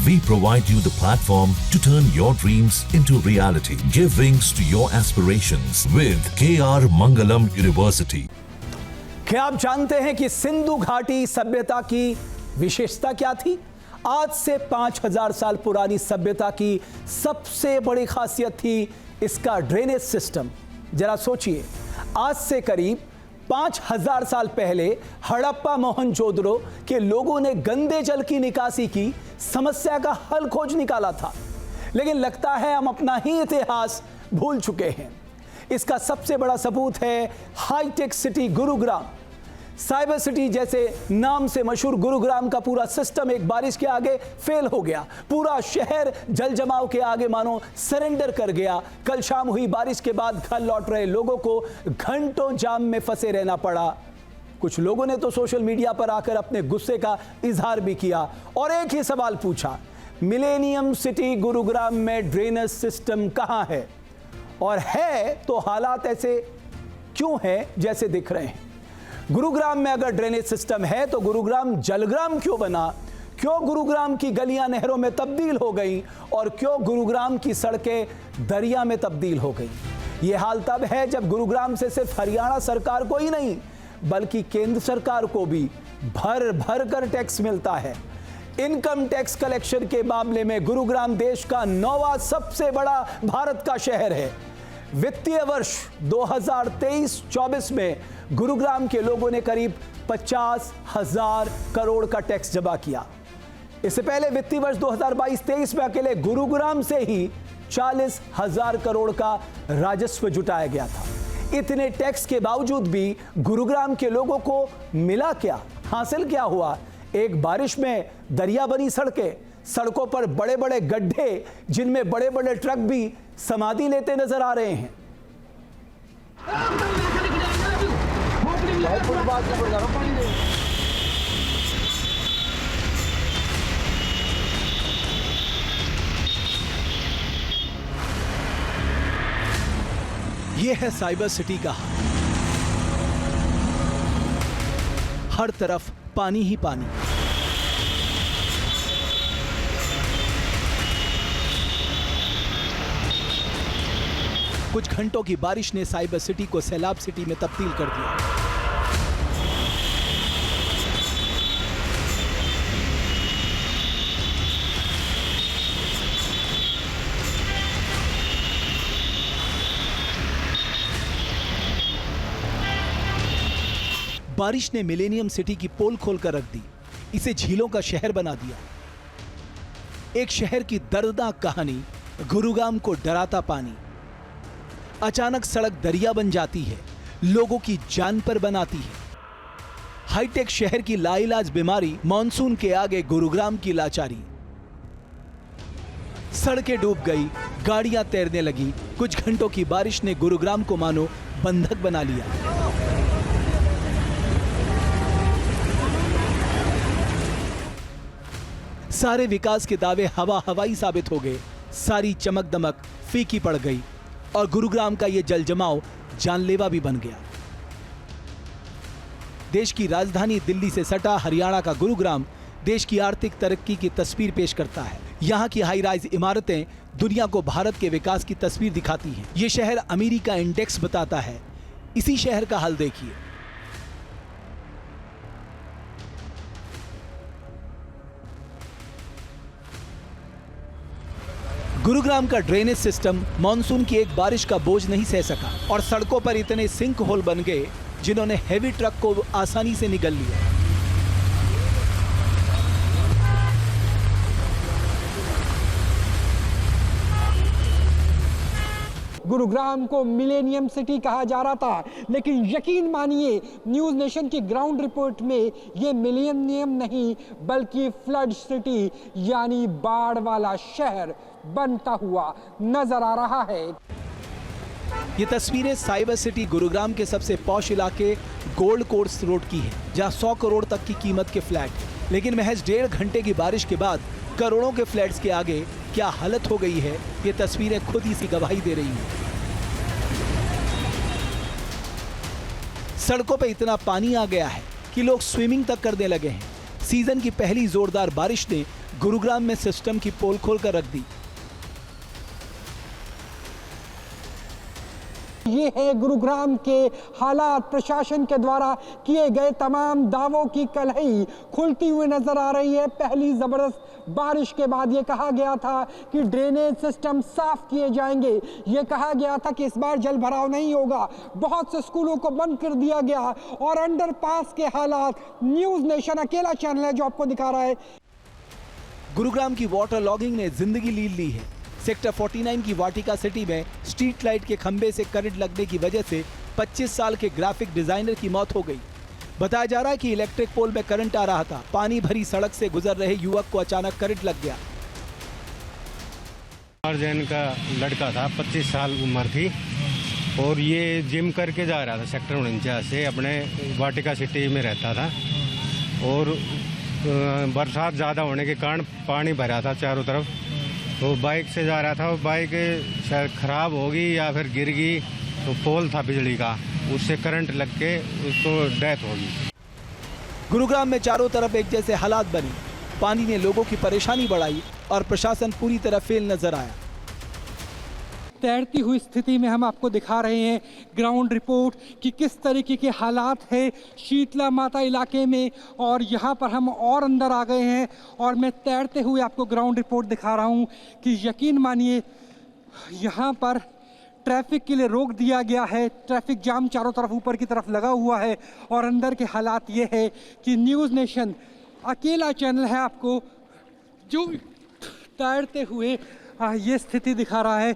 We provide you the platform to turn your dreams into reality. Give wings to your aspirations with KR Mangalam University. क्या आप जानते हैं कि सिंधु घाटी सभ्यता की विशेषता क्या थी? आज से 5000 साल पुरानी सभ्यता की सबसे बड़ी खासियत थी इसका ड्रेनेज सिस्टम। जरा सोचिए, आज से करीब 5000 साल पहले हड़प्पा मोहनजोदड़ो के लोगों ने गंदे जल की निकासी की समस्या का हल खोज निकाला था, लेकिन लगता है हम अपना ही इतिहास भूल चुके हैं। इसका सबसे बड़ा सबूत है hi tech city Gurugram. Cyber city जैसे नाम से मशहूर गुरुग्राम का पूरा सिस्टम एक बारिश के आगे फेल हो गया। पूरा शहर जल जमाव के आगे मानो सरेंडर कर गया। कल शाम हुई बारिश के बाद घर लौट रहे लोगों को घंटों जाम में फंसे रहना पड़ा। कुछ लोगों ने तो सोशल मीडिया पर आकर अपने गुस्से का इजहार भी किया और एक ही सवाल पूछा, मिलेनियम सिटी गुरुग्राम में ड्रेनेज सिस्टम कहां है? और है तो हालात ऐसे क्यों हैं जैसे दिख रहे हैं? गुरुग्राम में अगर ड्रेनेज सिस्टम है तो गुरुग्राम जलग्राम क्यों बना? क्यों गुरुग्राम की गलियां नहरों में तब्दील हो गई और क्यों गुरुग्राम की सड़कें दरिया में तब्दील हो गई? ये हाल तब है जब गुरुग्राम से सिर्फ हरियाणा सरकार को ही नहीं बल्कि केंद्र सरकार को भी भर भर कर टैक्स मिलता है। इनकम टैक्स कलेक्शन के मामले में गुरुग्राम देश का 9वां सबसे बड़ा भारत का शहर है। वित्तीय वर्ष 2023-24 में गुरुग्राम के लोगों ने करीब 50,000 करोड़ का टैक्स जमा किया। इससे पहले वित्तीय वर्ष 2022-23 में अकेले गुरुग्राम से ही 40,000 करोड़ का राजस्व जुटाया गया था। इतने टैक्स के बावजूद भी गुरुग्राम के लोगों को मिला क्या? हासिल क्या हुआ? एक बारिश में दरिया बनी सड़कें, सड़कों पर बड़े बड़े गड्ढे जिनमें बड़े बड़े ट्रक भी समाधि लेते नजर आ रहे हैं। यह है साइबर सिटी का हाल। हर तरफ पानी ही पानी। कुछ घंटों की बारिश ने साइबर सिटी को सैलाब सिटी में तब्दील कर दिया। बारिश ने मिलेनियम सिटी की पोल खोलकर रख दी, इसे झीलों का शहर बना दिया। एक शहर की दर्दनाक कहानी, गुरुग्राम को डराता पानी। अचानक सड़क दरिया बन जाती है, लोगों की जान पर बनाती है। हाईटेक शहर की लाइलाज बीमारी, मॉनसून के आगे गुरुग्राम की लाचारी। सड़कें डूब गई, गाड़ियां तैरने लगी। कुछ घंटों की बारिश ने गुरुग्राम को मानो बंधक बना लिया। सारे विकास के दावे हवा हवाई साबित हो गए। सारी चमक दमक फीकी पड़ गई और गुरुग्राम का यह जल जमाव जानलेवा भी बन गया। देश की राजधानी दिल्ली से सटा हरियाणा का गुरुग्राम देश की आर्थिक तरक्की की तस्वीर पेश करता है। यहाँ की हाई राइज इमारतें दुनिया को भारत के विकास की तस्वीर दिखाती हैं। ये शहर अमीरी का इंडेक्स बताता है। इसी शहर का हाल देखिए। गुरुग्राम का ड्रेनेज सिस्टम मॉनसून की एक बारिश का बोझ नहीं सह सका और सड़कों पर इतने सिंक होल बन गए जिन्होंने हेवी ट्रक को आसानी से निगल लिया। गुरुग्राम को मिलेनियम सिटी कहा जा रहा था, लेकिन यकीन मानिए न्यूज़ नेशन की ग्राउंड रिपोर्ट में ये मिलेनियम नहीं बल्कि फ्लड सिटी यानी बाढ़ वाला शहर बनता हुआ नजर आ रहा है। ये तस्वीरें साइबर सिटी गुरुग्राम के सबसे पॉश इलाके गोल्ड कोर्स रोड की है, जहां 100 करोड़ तक की कीमत के फ्लैट। लेकिन महज 1.5 घंटे की बारिश के बाद करोड़ों के फ्लैट्स के आगे क्या हालत हो गई है, ये तस्वीरें खुद ही सी गवाही दे रही हैं। सड़कों पे इतना पानी आ गया है कि लोग स्विमिंग तक करने लगे हैं। सीजन की पहली जोरदार बारिश ने गुरुग्राम में सिस्टम की पोल खोल कर रख दी। ये है गुरुग्राम के हालात। प्रशासन के द्वारा किए गए तमाम दावों की कलही खुलती हुई नजर आ रही है। पहली जबरदस्त बारिश के बाद ये कहा गया था कि ड्रेनेज सिस्टम साफ किए जाएंगे। ये कहा गया था कि इस बार जल भराव नहीं होगा। बहुत से स्कूलों को बंद कर दिया गया और अंडरपास के हालात न्यूज नेशन अकेला चैनल है जो आपको दिखा रहा है। गुरुग्राम की वाटर लॉगिंग ने जिंदगी ली ली है। सेक्टर 49 की वाटिका सिटी में स्ट्रीट लाइट के खंभे से करंट लगने की वजह से 25 साल के ग्राफिक डिजाइनर की मौत हो गई। बताया जा रहा है कि इलेक्ट्रिक पोल में करंट आ रहा था। पानी भरी सड़क से गुजर रहे युवक को अचानक करंट लग गया। जैन का लड़का था, 25 साल उम्र थी और ये जिम करके जा रहा था सेक्टर 49 से। अपने वाटिका सिटी में रहता था और बरसात ज़्यादा होने के कारण पानी भरा था चारों तरफ। तो बाइक से जा रहा था और बाइक शायद ख़राब होगी या फिर गिर गई। तो पोल था बिजली का, उससे करंट लग के उसको डेथ होगी। गुरुग्राम में चारों तरफ एक जैसे हालात बनी। पानी ने लोगों की परेशानी बढ़ाई और प्रशासन पूरी तरह फेल नजर आया। तैरती हुई स्थिति में हम आपको दिखा रहे हैं ग्राउंड रिपोर्ट कि किस तरीके के हालात है शीतला माता इलाके में। और यहाँ पर हम और अंदर आ गए हैं और मैं तैरते हुए आपको ग्राउंड रिपोर्ट दिखा रहा हूँ कि यकीन मानिए यहाँ पर ट्रैफिक के लिए रोक दिया गया है। ट्रैफिक जाम चारों तरफ ऊपर की तरफ लगा हुआ है और अंदर के हालात ये है कि न्यूज़ नेशन अकेला चैनल है आपको जो तैरते हुए ये स्थिति दिखा रहा है।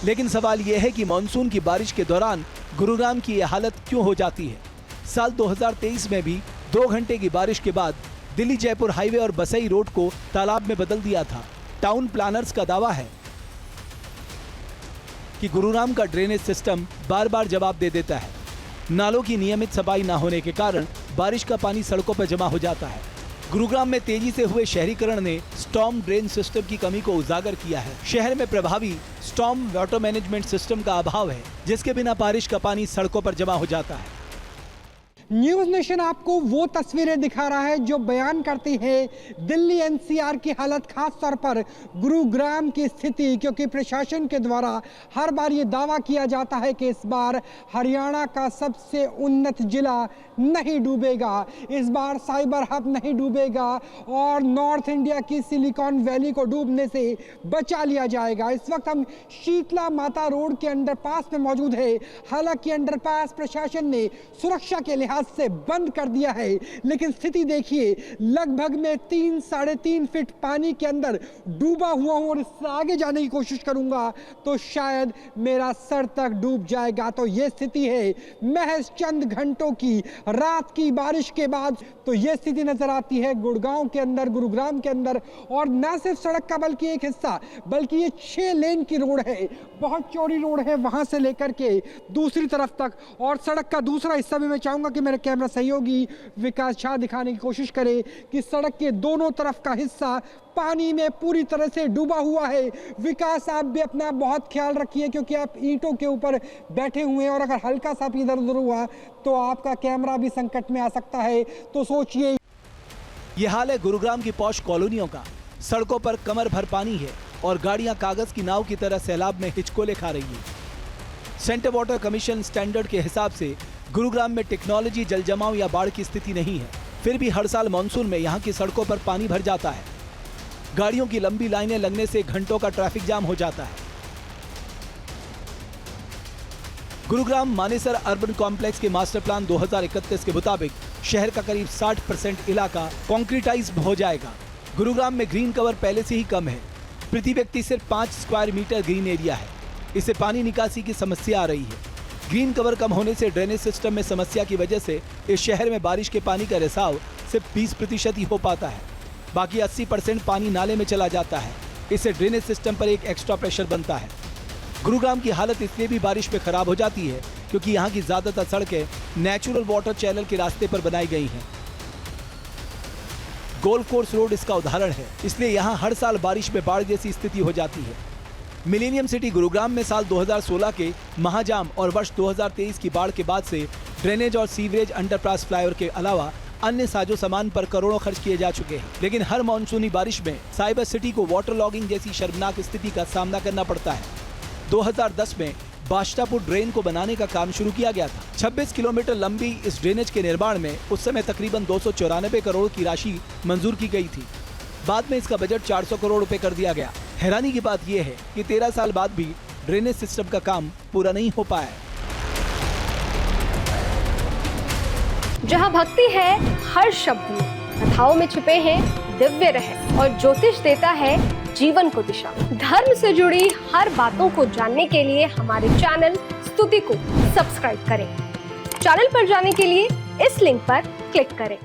लेकिन सवाल यह है कि मानसून की बारिश के दौरान गुरुग्राम की यह हालत क्यों हो जाती है। साल 2023 में भी 2 घंटे की बारिश के बाद दिल्ली जयपुर हाईवे और बसई रोड को तालाब में बदल दिया था। टाउन प्लानर्स का दावा है कि गुरुग्राम का ड्रेनेज सिस्टम बार बार जवाब दे देता है। नालों की नियमित सफाई न होने के कारण बारिश का पानी सड़कों पर जमा हो जाता है। गुरुग्राम में तेजी से हुए शहरीकरण ने स्टॉर्म ड्रेन सिस्टम की कमी को उजागर किया है। शहर में प्रभावी स्टॉर्म वाटर मैनेजमेंट सिस्टम का अभाव है, जिसके बिना बारिश का पानी सड़कों पर जमा हो जाता है। न्यूज नेशन आपको वो तस्वीरें दिखा रहा है जो बयान करती है दिल्ली एनसीआर की हालत, खास तौर पर गुरुग्राम की स्थिति। क्योंकि प्रशासन के द्वारा हर बार ये दावा किया जाता है कि इस बार हरियाणा का सबसे उन्नत जिला नहीं डूबेगा, इस बार साइबर हब नहीं डूबेगा और नॉर्थ इंडिया की सिलिकॉन वैली को डूबने से बचा लिया जाएगा। इस वक्त हम शीतला माता रोड के अंडरपास में मौजूद है। हालांकि अंडरपास प्रशासन ने सुरक्षा के लिहाज से बंद कर दिया है, लेकिन स्थिति देखिए, लगभग मैं 3-3.5 फीट पानी के अंदर डूबा हुआ हूं और इससे आगे जाने की कोशिश करूंगा तो शायद मेरा सर तक डूब जाएगा। तो ये स्थिति है महज चंद घंटों की रात की बारिश के बाद। तो ये स्थिति नजर आती है गुड़गांव के अंदर, गुरुग्राम के अंदर। और न सिर्फ सड़क का बल्कि एक हिस्सा, बल्कि ये 6 लेन की रोड है, बहुत चौड़ी रोड है वहां से लेकर के दूसरी तरफ तक। और सड़क का दूसरा हिस्सा भी मैं चाहूंगा कि मेरे कैमरा सहयोगी विकास झा दिखाने की कोशिश करे कि सड़क के दोनों तरफ का हिस्सा पानी में पूरी तरह से डूबा हुआ है। विकास, आप भी अपना बहुत ख्याल रखिए क्योंकि आप ईंटों के ऊपर बैठे हुए हैं और अगर हल्का सा भी इधर उधर हुआ तो आपका कैमरा भी संकट में आ सकता है। तो सोचिए, यह हाल है गुरुग्राम की पॉश कॉलोनियों का। सड़कों पर कमर भर पानी है और गाड़ियां कागज की नाव की तरह सैलाब में हिचकोले खा रही है। सेंटर वाटर कमीशन स्टैंडर्ड के हिसाब से गुरुग्राम में टेक्नोलॉजी जल जमाव या बाढ़ की स्थिति नहीं है, फिर भी हर साल मानसून में यहाँ की सड़कों पर पानी भर जाता है। गाड़ियों की लंबी लाइनें लगने से घंटों का ट्रैफिक जाम हो जाता है। गुरुग्राम मानेसर अर्बन कॉम्प्लेक्स के मास्टर प्लान 2031 के मुताबिक शहर का करीब 60% इलाका कॉन्क्रीटाइज हो जाएगा। गुरुग्राम में ग्रीन कवर पहले से ही कम है। प्रति व्यक्ति सिर्फ 5 स्क्वायर मीटर ग्रीन एरिया है। इससे पानी निकासी की समस्या आ रही है। ग्रीन कवर कम होने से ड्रेनेज सिस्टम में समस्या की वजह से इस शहर में बारिश के पानी का रिसाव सिर्फ 20% ही हो पाता है। बाकी 80% पानी नाले में चला जाता है। इससे ड्रेनेज सिस्टम पर एक एक्स्ट्रा प्रेशर बनता है। गुरुग्राम की हालत इसलिए भी बारिश में खराब हो जाती है क्योंकि यहाँ की ज्यादातर सड़कें नेचुरल वाटर चैनल के रास्ते पर बनाई गई हैं। गोल्फ कोर्स रोड इसका उदाहरण है। इसलिए यहाँ हर साल बारिश में बाढ़ जैसी स्थिति हो जाती है। मिलेनियम सिटी गुरुग्राम में साल 2016 के महाजाम और वर्ष 2023 की बाढ़ के बाद से ड्रेनेज और सीवरेज अंडरपास फ्लाईओवर के अलावा अन्य साजो सामान पर करोड़ों खर्च किए जा चुके हैं, लेकिन हर मानसूनी बारिश में साइबर सिटी को वाटर लॉगिंग जैसी शर्मनाक स्थिति का सामना करना पड़ता है। 2010 में बाष्टापुर ड्रेन को बनाने का काम शुरू किया गया था। 26 किलोमीटर लंबी इस ड्रेनेज के निर्माण में उस समय तकरीबन 294 करोड़ की राशि मंजूर की गई थी। बाद में इसका बजट 400 करोड़ रुपए कर दिया गया। हैरानी की बात यह है कि 13 साल बाद भी ड्रेनेज सिस्टम का काम पूरा नहीं हो पाया है। जहाँ भक्ति है हर शब्द में, कथाओं में छुपे हैं दिव्य रहस्य और ज्योतिष देता है जीवन को दिशा। धर्म से जुड़ी हर बातों को जानने के लिए हमारे चैनल स्तुति को सब्सक्राइब करें। चैनल पर जाने के लिए इस लिंक पर क्लिक करें।